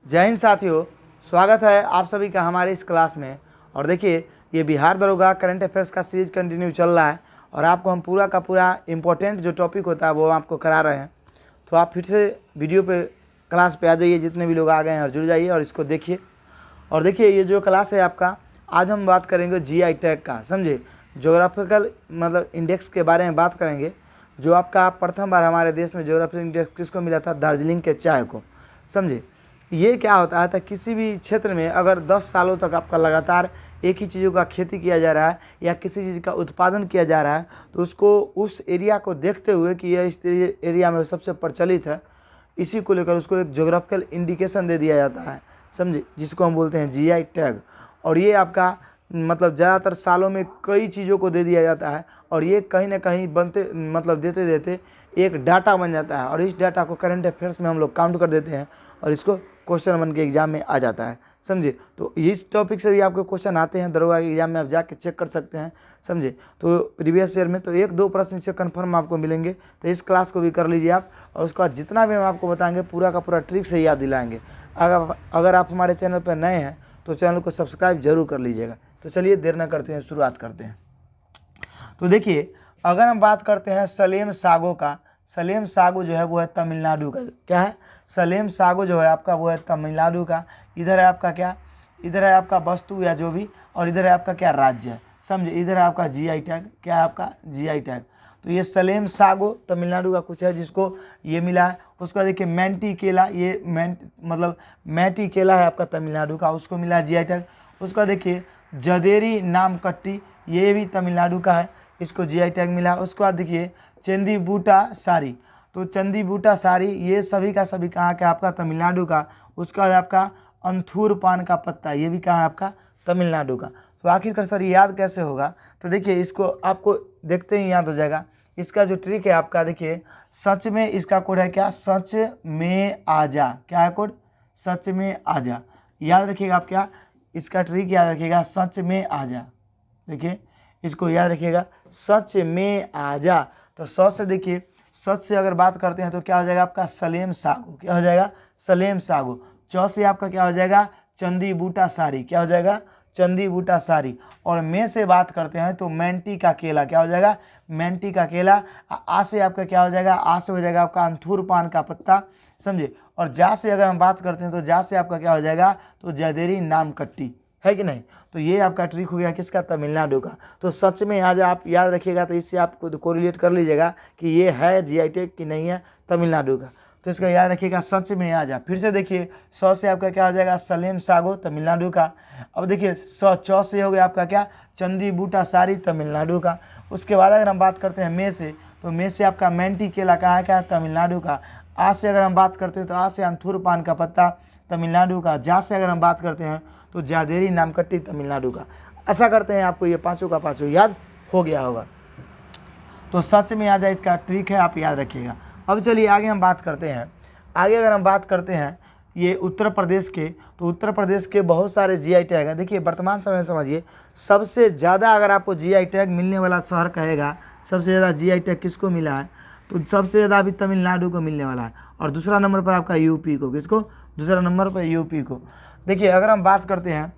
जय हिंद साथियों, स्वागत है आप सभी का हमारे इस क्लास में। और देखिए, ये बिहार दरोगा करंट अफेयर्स का सीरीज कंटिन्यू चल रहा है और आपको हम पूरा का पूरा इम्पोर्टेंट जो टॉपिक होता है वो आपको करा रहे हैं। तो आप फिर से वीडियो पे क्लास पे आ जाइए, जितने भी लोग आ गए हैं और जुड़ जाइए और इसको देखिए। और देखिए, ये जो क्लास है आपका, आज हम बात करेंगे जीआई टैग का, समझे, ज्योग्राफिकल मतलब इंडेक्स के बारे में बात करेंगे। जो आपका प्रथम बार हमारे देश में ज्योग्राफिकल इंडेक्स किसको मिला था? दार्जिलिंग के चाय को, समझे। ये क्या होता है, किसी भी क्षेत्र में अगर 10 सालों तक आपका लगातार एक ही चीज़ों का खेती किया जा रहा है या किसी चीज़ का उत्पादन किया जा रहा है, तो उसको उस एरिया को देखते हुए कि यह इस एरिया में सबसे प्रचलित है, इसी को लेकर उसको एक ज्योग्राफिकल इंडिकेशन दे दिया जाता है, समझे, जिसको हम बोलते हैं जीआई टैग। और ये आपका मतलब ज़्यादातर सालों में कई चीज़ों को दे दिया जाता है और ये कहीं ना कहीं बनते मतलब देते देते एक डाटा बन जाता है और इस डाटा को करंट अफेयर्स में हम लोग काउंट कर देते हैं और इसको क्वेश्चन बन के एग्जाम में आ जाता है, समझे। तो इस टॉपिक से भी आपको क्वेश्चन आते हैं दरोगा के एग्जाम में, आप जाके चेक कर सकते हैं, समझे। तो प्रीवियस ईयर में तो 1-2 प्रश्न इससे कन्फर्म आपको मिलेंगे, तो इस क्लास को भी कर लीजिए आप। और उसके बाद जितना भी हम आपको बताएंगे पूरा का पूरा ट्रिक से याद दिलाएंगे। अगर आप हमारे चैनल पर नए हैं तो चैनल को सब्सक्राइब जरूर कर लीजिएगा। तो चलिए देर न करते हैं, शुरुआत करते हैं। तो देखिए, अगर हम बात करते हैं सलेम सागो का, सलेम सागो जो है वो है तमिलनाडु का। क्या है? सलेम सागो जो है आपका वो है तमिलनाडु का। इधर है आपका क्या? इधर है आपका वस्तु या जो भी, और इधर है आपका क्या? राज्य है, समझे। इधर है आपका जीआई टैग। क्या है आपका? GI tag. तो ये सलेम सागो तमिलनाडु का कुछ है जिसको ये मिला है। उसका देखिए मैंटी केला, ये मतलब मैटी केला है आपका तमिलनाडु का, उसको मिला है जीआई टैग। उसका देखिए जदेरी नामकट्टी, ये भी तमिलनाडु का है, इसको जीआई टैग मिला। उसके बाद देखिए चंदी बूटा साड़ी, तो चंदी बूटा साड़ी ये सभी का सभी कहाँ का? आपका तमिलनाडु का। उसका बाद आपका अंथूर पान का पत्ता, ये भी कहाँ है? आपका तमिलनाडु का। तो आखिरकार सर याद कैसे होगा? तो देखिए, इसको आपको देखते ही याद हो जाएगा। इसका जो ट्रिक है आपका, देखिए सच में, इसका कोड है क्या? सच में आजा। क्या है कोड? सच में आजा। याद रखिएगा आप, क्या इसका ट्रिक याद रखिएगा, सच में आजा। देखिए इसको याद रखिएगा, सच में आजा। तो सच से देखिए, सच से अगर बात करते हैं तो क्या हो जाएगा आपका? सलेम सागो। क्या हो जाएगा? सलेम सागो। चौ से आपका क्या हो जाएगा? चंदी बूटा साड़ी। क्या हो जाएगा? चंदी बूटा साड़ी। और में से बात करते हैं तो मैंटी का केला। क्या हो जाएगा? मैंटी का केला। आ से आपका क्या हो जाएगा? आ से हो जाएगा आपका अंथूर पान का पत्ता, समझे। और जा से अगर हम बात करते हैं तो जा से आपका क्या हो जाएगा? तो जदेरी नामकट्टी, है कि नहीं। तो ये आपका ट्रिक हो गया किसका? तमिलनाडु का। तो सच में आज आप याद रखिएगा, तो इससे आप कोरिलेट कर लीजिएगा कि ये है जीआई टैग कि नहीं है तमिलनाडु का। तो इसका याद रखिएगा, सच में आ जा। फिर से देखिए, सौ से आपका क्या हो जाएगा? सलेम सागो तमिलनाडु का। अब देखिए चौ से हो गया आपका क्या? चंदी बूटा साड़ी तमिलनाडु का। उसके बाद अगर हम बात करते हैं मे से, तो मे से आपका मैंटी केला कहाँ का? तमिलनाडु का। आ से अगर हम बात करते हैं तो आ से अंथूर पान का पत्ता तमिलनाडु का। जा से अगर हम बात करते हैं तो जादेरी नामकट्टी तमिलनाडु का। ऐसा करते हैं, आपको ये पांचों का पांचों याद हो गया होगा। तो सच में आ जाए इसका ट्रिक है, आप याद रखिएगा। अब चलिए आगे हम बात करते हैं। आगे अगर हम बात करते हैं ये उत्तर प्रदेश के, तो उत्तर प्रदेश के बहुत सारे जीआई टैग हैं। देखिए वर्तमान समय में समझिए, सबसे ज़्यादा अगर आपको जीआई टैग मिलने वाला शहर कहेगा, सबसे ज़्यादा जीआई टैग किसको मिला है? तो सबसे ज़्यादा अभी तमिलनाडु को मिलने वाला है और दूसरा नंबर पर आपका यूपी को। किसको? दूसरा नंबर पर यूपी को। देखिए अगर हम बात करते हैं,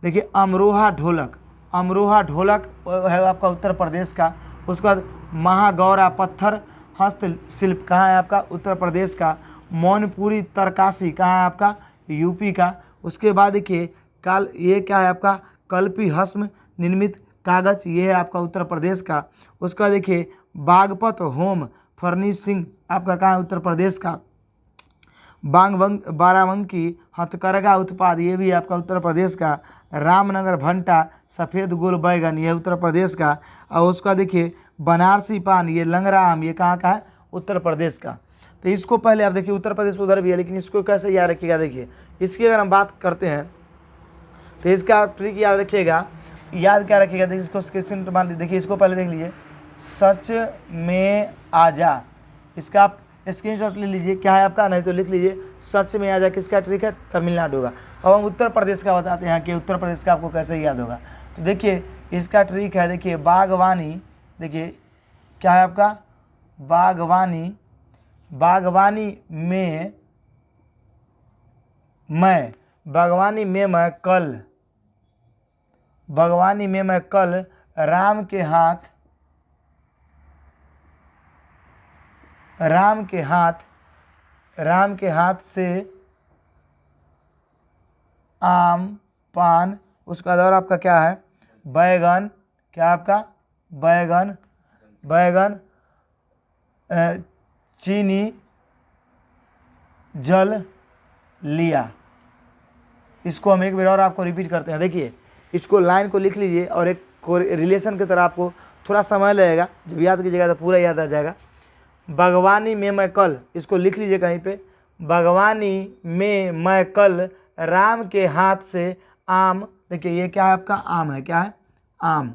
देखिए अमरोहा ढोलक, अमरोहा ढोलक है आपका उत्तर प्रदेश का। उसके बाद महागौरा पत्थर हस्तशिल्प कहाँ है? आपका उत्तर प्रदेश का। मौनपुरी तरकासी कहाँ है? आपका यूपी का। उसके बाद देखिए ये क्या है आपका? कल्पी हस्म निर्मित कागज, ये है आपका उत्तर प्रदेश का। उसका देखिए बागपत होम फर्निशिंग आपका कहाँ है? उत्तर प्रदेश का। बाराबंकी हथकरघा उत्पाद, ये भी आपका उत्तर प्रदेश का। रामनगर भंटा सफ़ेद गोल बैगन, ये उत्तर प्रदेश का। और उसका देखिए बनारसी पान, ये लंगड़ा आम, ये कहाँ का है? उत्तर प्रदेश का। तो इसको पहले आप देखिए, उत्तर प्रदेश उधर भी है, लेकिन इसको कैसे याद रखिएगा? देखिए इसकी अगर हम बात करते हैं तो इसका ट्रिक याद रखिएगा। याद क्या रखिएगा? देखिए इसको स्क्रीन पर मान लीजिए, देखिए इसको पहले देख लीजिए, सच में आजा। इसका आप स्क्रीनशॉट ले लीजिए, क्या है आपका? नहीं तो लिख लीजिए, सच में आजा किसका ट्रिक है? तमिलनाडु का। अब हम उत्तर प्रदेश का बताते हैं कि उत्तर प्रदेश का आपको कैसे याद होगा। तो देखिए इसका ट्रिक है, देखिए बागवानी, देखिए क्या है आपका? बागवानी, बागवानी में मैं बागवानी में मैं कल, बागवानी में मैं कल राम के हाथ, राम के हाथ, राम के हाथ से आम पान, उसका दौर आपका क्या है बैगन, क्या आपका बैगन, बैगन चीनी जल लिया। इसको हम एक बार और आपको रिपीट करते हैं। देखिए इसको लाइन को लिख लीजिए और एक रिलेशन की तरह आपको थोड़ा समय लगेगा, जब याद कीजिएगा तो पूरा याद आ जाएगा। बागवानी में मैं कल, इसको लिख लीजिए कहीं पे, बागवानी में मैं कल राम के हाथ से आम, देखिए ये क्या है आपका आम है, क्या है आम,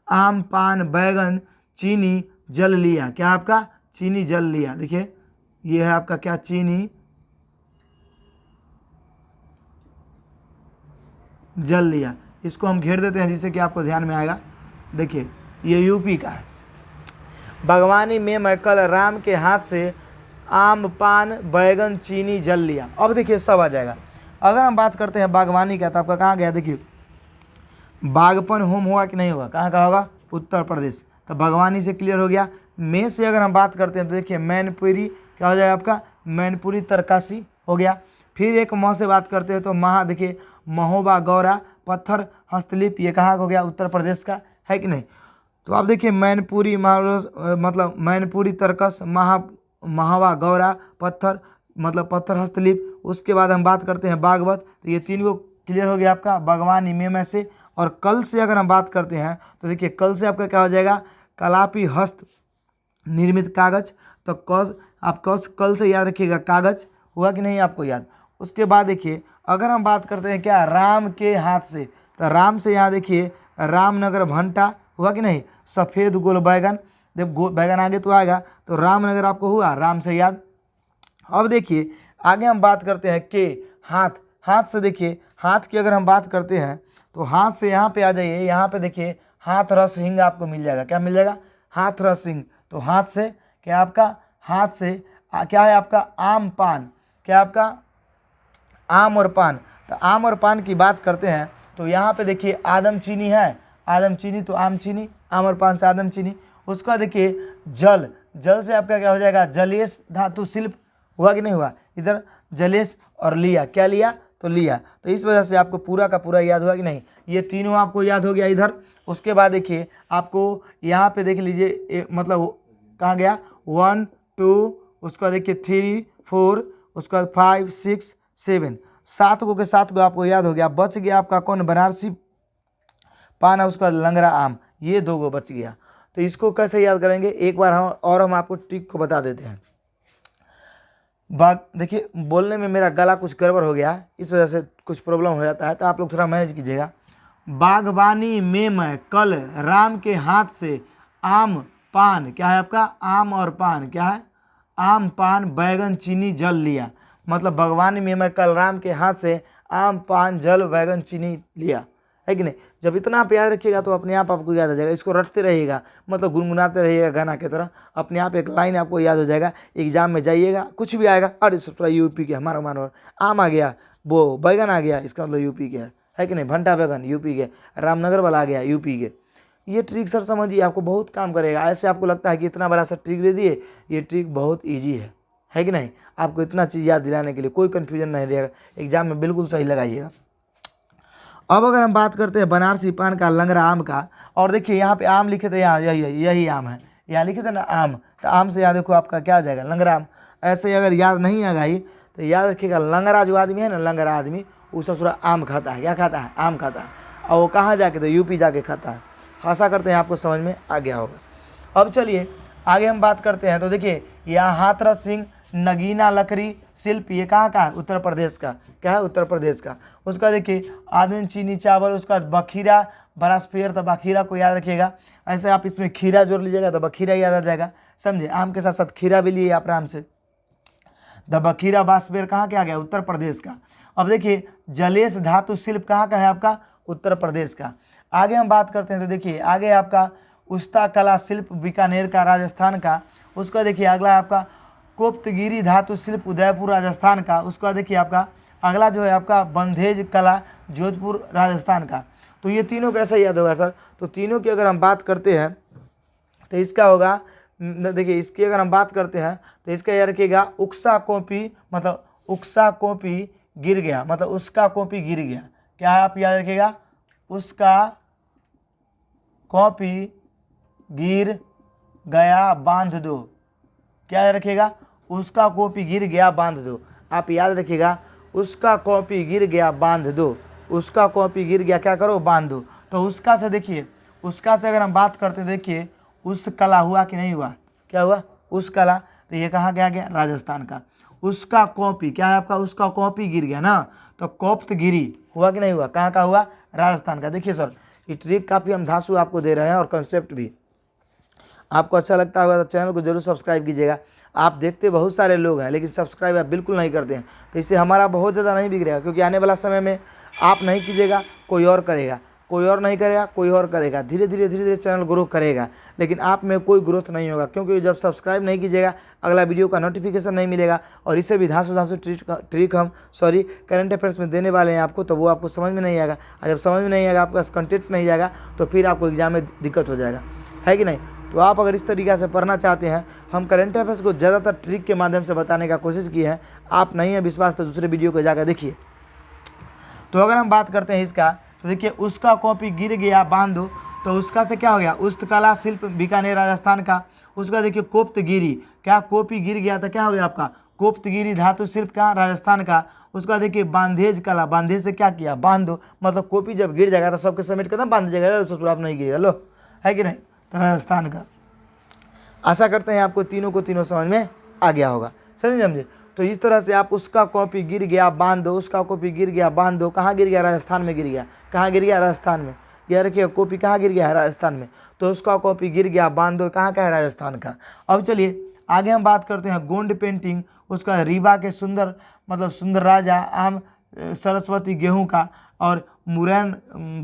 आम पान बैगन चीनी जल लिया, क्या आपका चीनी जल लिया। देखिए ये है आपका क्या चीनी जल लिया। इसको हम घेर देते हैं जिससे कि आपको ध्यान में आएगा। देखिए ये यूपी का है। बागवानी में मैं कल राम के हाथ से आम पान बैगन चीनी जल लिया। अब देखिए सब आ जाएगा। अगर हम बात करते हैं बागवानी का तो आपका कहाँ गया, देखिए बागपन होम होगा कि नहीं होगा, कहाँ का होगा उत्तर प्रदेश, तो बागवानी से क्लियर हो गया। में से अगर हम बात करते हैं तो देखिए मैनपुरी क्या हो जाएगा आपका मैनपुरी तरकासी हो गया। फिर एक मह से बात करते हैं तो महा, देखिए महोबा गौरा पत्थर हस्तलिप, ये कहाँ का हो गया उत्तर प्रदेश का, है कि नहीं। तो आप देखिए मैनपुरी मतलब मैनपुरी तरकस महावा गौरा पत्थर मतलब पत्थर हस्तलिप। उसके बाद हम बात करते हैं बागवत, तो ये तीन को क्लियर हो गया आपका बागवानी में से। और कल से अगर हम बात करते हैं तो देखिए कल से आपका क्या हो जाएगा कलापी हस्त निर्मित कागज, तो कल से याद रखिएगा कागज हुआ कि नहीं आपको याद। उसके बाद देखिए अगर हम बात करते हैं क्या राम के हाथ से, तो राम से यहाँ देखिए रामनगर भंटा हुआ कि नहीं, सफ़ेद गोल बैगन, जब बैगन आगे तो आएगा तो रामनगर आपको हुआ राम से याद। अब देखिए आगे हम बात करते हैं के हाथ, हाथ से देखिए हाथ की अगर हम बात करते हैं तो हाथ से यहाँ पे आ जाइए, यहाँ पे देखिए हाथ रस हिंग आपको मिल जाएगा, क्या मिल जाएगा हाथ रस हिंग। तो हाथ से क्या आपका हाथ से क्या है आपका आम पान, क्या आपका आम और पान। तो आम और पान की बात करते हैं तो यहाँ पे देखिए आदम चीनी है, आदम चीनी तो आम चीनी, आम और पान से आदम चीनी। उसका देखिए जल, जल से आपका क्या हो जाएगा जलेश धातु शिल्प हुआ कि नहीं हुआ, इधर जलेश और लिया, क्या लिया तो लिया। तो इस वजह से आपको पूरा का पूरा याद हुआ कि नहीं, ये तीनों आपको याद हो गया इधर। उसके बाद देखिए आपको यहाँ पे देख लीजिए मतलब कहाँ गया 1 2, उसका देखिए 3 4, उसका 5 6 7, 7 को के 7 को आपको याद हो गया। बच गया आपका कौन बनारसी पान है, उसका लंगड़ा आम, ये 2 को बच गया। तो इसको कैसे याद करेंगे एक बार हम आपको ट्रिक को बता देते हैं। देखिए बोलने में मेरा गला कुछ गड़बड़ हो गया है, इस वजह से कुछ प्रॉब्लम हो जाता है, तो आप लोग थोड़ा मैनेज कीजिएगा। बागवानी में मैं कल राम के हाथ से आम पान, क्या है आपका आम और पान, क्या है आम पान बैगन चीनी जल लिया। मतलब बागवानी में मैं कल राम के हाथ से आम पान जल बैगन चीनी लिया, है कि नहीं। जब इतना आप याद रखिएगा तो अपने आप आपको याद आ जाएगा। इसको रटते रहिएगा, मतलब गुनगुनाते रहिएगा गाना की तरह, अपने आप एक लाइन आपको याद हो जाएगा। एग्जाम में जाइएगा कुछ भी आएगा, अरे थोड़ा यूपी के हमारा मानो, आम आ गया वो बैगन आ गया, इसका मतलब यूपी के है कि नहीं, भंटा बैगन यूपी के, रामनगर वाला आ गया यूपी के। ये ट्रिक सर समझिए आपको बहुत काम करेगा। ऐसे आपको लगता है कि इतना बड़ा सा ट्रिक दे दिए, ये ट्रिक बहुत ईजी है कि नहीं। आपको इतना चीज़ याद दिलाने के लिए कोई कन्फ्यूजन नहीं रहेगा, एग्जाम में बिल्कुल सही लगाइएगा। अब अगर हम बात करते हैं बनारसी पान का लंगड़ा आम का, और देखिए यहाँ पे आम लिखे थे, यहाँ यही आम है, यहाँ लिखे थे ना आम, तो आम से याद देखो आपका क्या आ जाएगा लंगड़ा आम। ऐसे अगर याद नहीं आ गई तो याद रखिएगा लंगड़ा जो आदमी है ना, लंगड़ा आदमी वो ससुरा आम खाता है, क्या खाता है आम खाता है। और वो कहाँ जाके तो यूपी जाके खाता है। आशा करते हैं आपको समझ में आ गया होगा। अब चलिए आगे हम बात करते हैं। तो देखिए यहाँ हाथरस सिंह नगीना लकड़ी शिल्प, ये कहाँ का उत्तर प्रदेश का, क्या है उत्तर प्रदेश का। उसका देखिए आदमी चीनी चावल, उसका बखीरा बरास्फेयर, तो बखीरा को याद रखिएगा। ऐसे आप इसमें खीरा जोड़ लीजिएगा तो बखीरा याद आ जाएगा, समझे। आम के साथ साथ खीरा भी लिए आप आराम से। द बखीरा बास्फेयर कहाँ के आ गया उत्तर प्रदेश का। अब देखिए जलेश धातु शिल्प कहाँ का है आपका उत्तर प्रदेश का। आगे हम बात करते हैं तो देखिए आगे आपका उस्ता कला शिल्प बीकानेर का राजस्थान का। उसका देखिए अगला आपका कोप्तगिरी धातु शिल्प उदयपुर राजस्थान का। उसके बाद देखिए आपका अगला जो है आपका बंधेज कला जोधपुर राजस्थान का। तो ये तीनों कैसे याद होगा सर? तो तीनों की अगर हम बात करते हैं तो इसका होगा, देखिए इसकी अगर हम बात करते हैं तो इसका याद रखिएगा उक्सा कॉपी, मतलब उक्सा कॉपी गिर गया, मतलब उसका कॉपी गिर गया। क्या है आप याद रखिएगा? उसका कॉपी गिर गया बांध दो। क्या याद रखिएगा? उसका कॉपी गिर गया बांध दो। आप याद रखिएगा उसका कॉपी गिर गया बांध दो। उसका कॉपी गिर गया क्या करो? बांध दो। तो उसका से देखिए, उसका से अगर हम बात करते देखिए उस कला हुआ कि नहीं हुआ? क्या हुआ? उस कला। तो ये कहाँ गया? गया राजस्थान का। उसका कॉपी क्या है आपका? उसका कॉपी गिर गया ना, तो कोप्तगिरी हुआ कि नहीं हुआ? कहाँ का हुआ? राजस्थान का। देखिए सर ये ट्रिक काफ़ी हम धांसू आपको दे रहे हैं और कंसेप्ट भी आपको अच्छा लगता होगा तो चैनल को जरूर सब्सक्राइब कीजिएगा। आप देखते बहुत सारे लोग हैं लेकिन सब्सक्राइब आप बिल्कुल नहीं करते हैं, तो इससे हमारा बहुत ज़्यादा नहीं बिगड़ेगा, क्योंकि आने वाला समय में आप नहीं कीजिएगा कोई और करेगा, कोई और नहीं करेगा कोई और करेगा, धीरे धीरे चैनल ग्रो करेगा, लेकिन आप में कोई ग्रोथ नहीं होगा, क्योंकि जब सब्सक्राइब नहीं कीजिएगा अगला वीडियो का नोटिफिकेशन नहीं मिलेगा। और इससे भी धांसू ट्रिक हम करंट अफेयर्स में देने वाले हैं आपको, तो वो आपको समझ में नहीं आएगा, और जब समझ में नहीं आएगा आपका कंटेंट नहीं जाएगा तो फिर आपको एग्जाम में दिक्कत हो जाएगा, है कि नहीं? तो आप अगर इस तरीक़े से पढ़ना चाहते हैं, हम करंट अफेयर्स को ज़्यादातर ट्रिक के माध्यम से बताने का कोशिश की है। आप नहीं है विश्वास तो दूसरे वीडियो को जाकर देखिए। तो अगर हम बात करते हैं इसका, तो देखिए उसका कॉपी गिर गया बांध दो, तो उसका से क्या हो गया? उस्तकला शिल्प बीकानेर राजस्थान का। उसका देखिए कोप्तगिरी, क्या कॉपी गिर गया तो क्या हो गया आपका? कोप्तगिरी धातु शिल्प का राजस्थान का। उसका देखिए बांधेज कला, बांधेज से क्या किया? बांध दो, मतलब कॉपी जब गिर जाएगा तो सबके समेट कर ना बांध जाएगा, ससुर आप नहीं गिरेगा, लो, है कि नहीं? तो राजस्थान का। आशा करते हैं आपको तीनों को तीनों समझ में आ गया होगा, समझे? तो इस तरह से आप उसका कॉपी गिर गया बांध दो, उसका कॉपी गिर गया बांध दो। कहाँ गिर गया? राजस्थान में गिर गया। कहाँ गिर गया? राजस्थान में। याद रखिए कॉपी कहाँ गिर गया है? राजस्थान में। तो उसका कॉपी गिर गया बांध दो कहाँ का है? राजस्थान का। अब चलिए आगे हम बात करते हैं गोंड पेंटिंग। उसका रीवा के सुंदर, मतलब सुंदर राजा आम सरस्वती गेहूं का, और मुरैन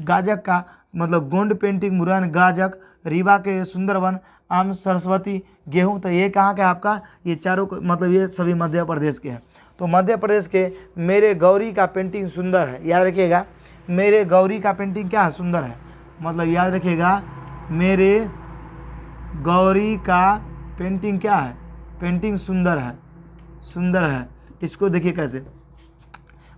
गाजक का, मतलब गोंड पेंटिंग मुरैन गाजक, रीवा के सुंदरवन, आम सरस्वती गेहूं। तो ये कहाँ का आपका? ये चारों मतलब ये सभी मध्य प्रदेश के हैं। तो मध्य प्रदेश के मेरे गौरी का पेंटिंग सुंदर है। याद रखिएगा मेरे गौरी का पेंटिंग क्या है? सुंदर है। मतलब याद रखिएगा मेरे गौरी का पेंटिंग क्या है? पेंटिंग सुंदर है, सुंदर है। इसको देखिए कैसे,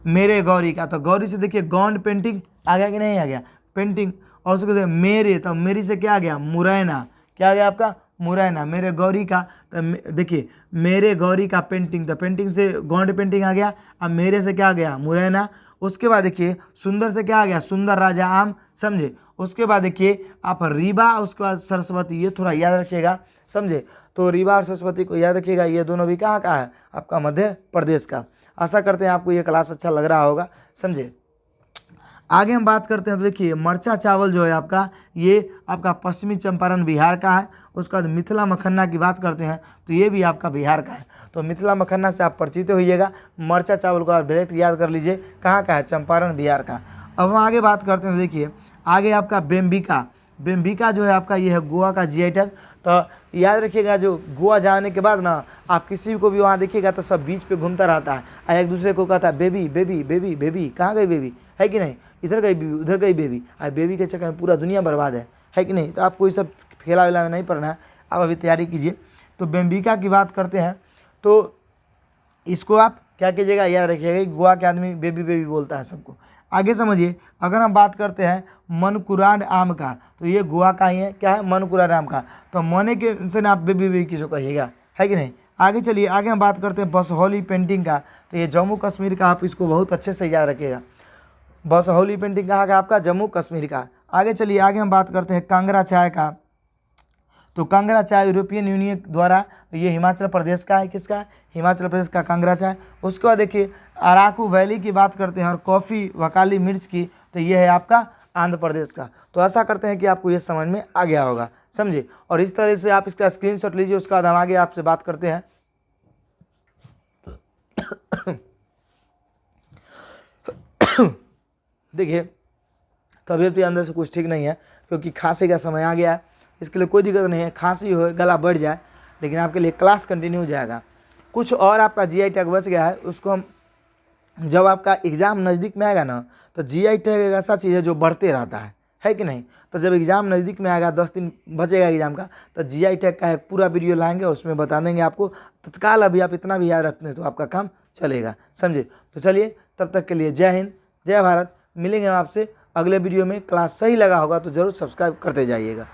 मेरे गौरी का, तो गौरी से देखिए गौंड पेंटिंग आ गया कि नहीं आ गया? पेंटिंग। और उसको देखिए मेरे, तो मेरी से क्या आ गया? मुरैना। क्या आ गया आपका? मुरैना। मेरे गौरी का, तो देखिए मेरे गौरी का पेंटिंग, तो पेंटिंग से गौंड पेंटिंग आ गया। अब मेरे से क्या आ गया? मुरैना। उसके बाद देखिए सुंदर से क्या आ गया? सुंदर राजा आम, समझे? उसके बाद देखिए आप रीवा, उसके बाद सरस्वती, ये थोड़ा याद रखिएगा, समझे? तो रीवा और सरस्वती को याद रखिएगा, ये दोनों भी कहाँ का है? आपका मध्य प्रदेश का। आशा करते हैं आपको ये क्लास अच्छा लग रहा होगा, समझे? आगे हम बात करते हैं तो देखिए मरचा चावल जो है आपका, ये आपका पश्चिमी चंपारण बिहार का है। उसके बाद मिथिला मखन्ना की बात करते हैं तो ये भी आपका बिहार का है। तो मिथिला मखन्ना से आप परिचित होइएगा, मरचा चावल को आप डायरेक्ट याद कर लीजिए कहाँ का है? चंपारण बिहार का। अब हम आगे बात करते हैं तो देखिए आगे आपका बेम्बिका। बेम्बिका जो है आपका ये है गोवा का GI टैग। तो याद रखिएगा जो गोवा जाने के बाद ना आप किसी को भी वहाँ देखिएगा तो सब बीच पे घूमता रहता है और एक दूसरे को कहता है बेबी बेबी बेबी बेबी, कहाँ गई बेबी, है कि नहीं? इधर गई बेबी, उधर गई बेबी, और बेबी के चक्कर में पूरा दुनिया बर्बाद है कि नहीं? तो आपको ये सब खेला वेला में नहीं पढ़ना है, आप अभी तैयारी कीजिए। तो बेम्बिका की बात करते हैं तो इसको आप क्या कीजिएगा? याद रखिएगा कि गोवा के आदमी बेबी बेबी बोलता है सबको। आगे समझिए, अगर हम बात करते हैं मनकुरान आम का, तो ये गोवा का ही है। क्या है? मनकुरान आम का। तो मने के से ना आप बेबी बेबी किसको कहिएगा, है कि नहीं? आगे चलिए, आगे हम बात करते हैं बसहौली पेंटिंग का। तो ये जम्मू कश्मीर का, आप इसको बहुत अच्छे से याद रखिएगा। बसहौली पेंटिंग कहाँ का? आपका जम्मू कश्मीर का। आगे चलिए, आगे हम बात करते हैं कांगड़ा चाय का। तो कांगड़ा चाय यूरोपियन यूनियन द्वारा, ये हिमाचल प्रदेश का है। किसका? हिमाचल प्रदेश का कांगड़ा चाय। उसके बाद देखिए अराकू वैली की बात करते हैं और कॉफ़ी वकाली मिर्च की, तो ये है आपका आंध्र प्रदेश का। तो ऐसा करते हैं कि आपको ये समझ में आ गया होगा, समझे? और इस तरह से आप इसका स्क्रीनशॉट लीजिए। उसके बाद हम आगे आपसे बात करते हैं। देखिए तबीयत अंदर से कुछ ठीक नहीं है, क्योंकि खांसी का समय आ गया है। इसके लिए कोई दिक्कत नहीं है, खांसी हो, गला बढ़ जाए, लेकिन आपके लिए क्लास कंटिन्यू हो जाएगा, कुछ और आपका जीआई टैग बच गया है, उसको हम जब आपका एग्ज़ाम नज़दीक में आएगा ना, तो जीआई टैग एक ऐसा चीज़ है जो बढ़ते रहता है कि नहीं। तो जब एग्ज़ाम नज़दीक में आएगा, 10 दिन बचेगा एग्ज़ाम का, तो जीआई टैग का एक पूरा वीडियो लाएंगे, उसमें बता देंगे आपको तत्काल। अभी आप इतना भी याद रखते हैं तो आपका काम चलेगा, समझे। तो चलिए, तब तक के लिए जय हिंद, जय भारत। मिलेंगे हम आपसे अगले वीडियो में। क्लास सही लगा होगा तो ज़रूर सब्सक्राइब करते जाइएगा।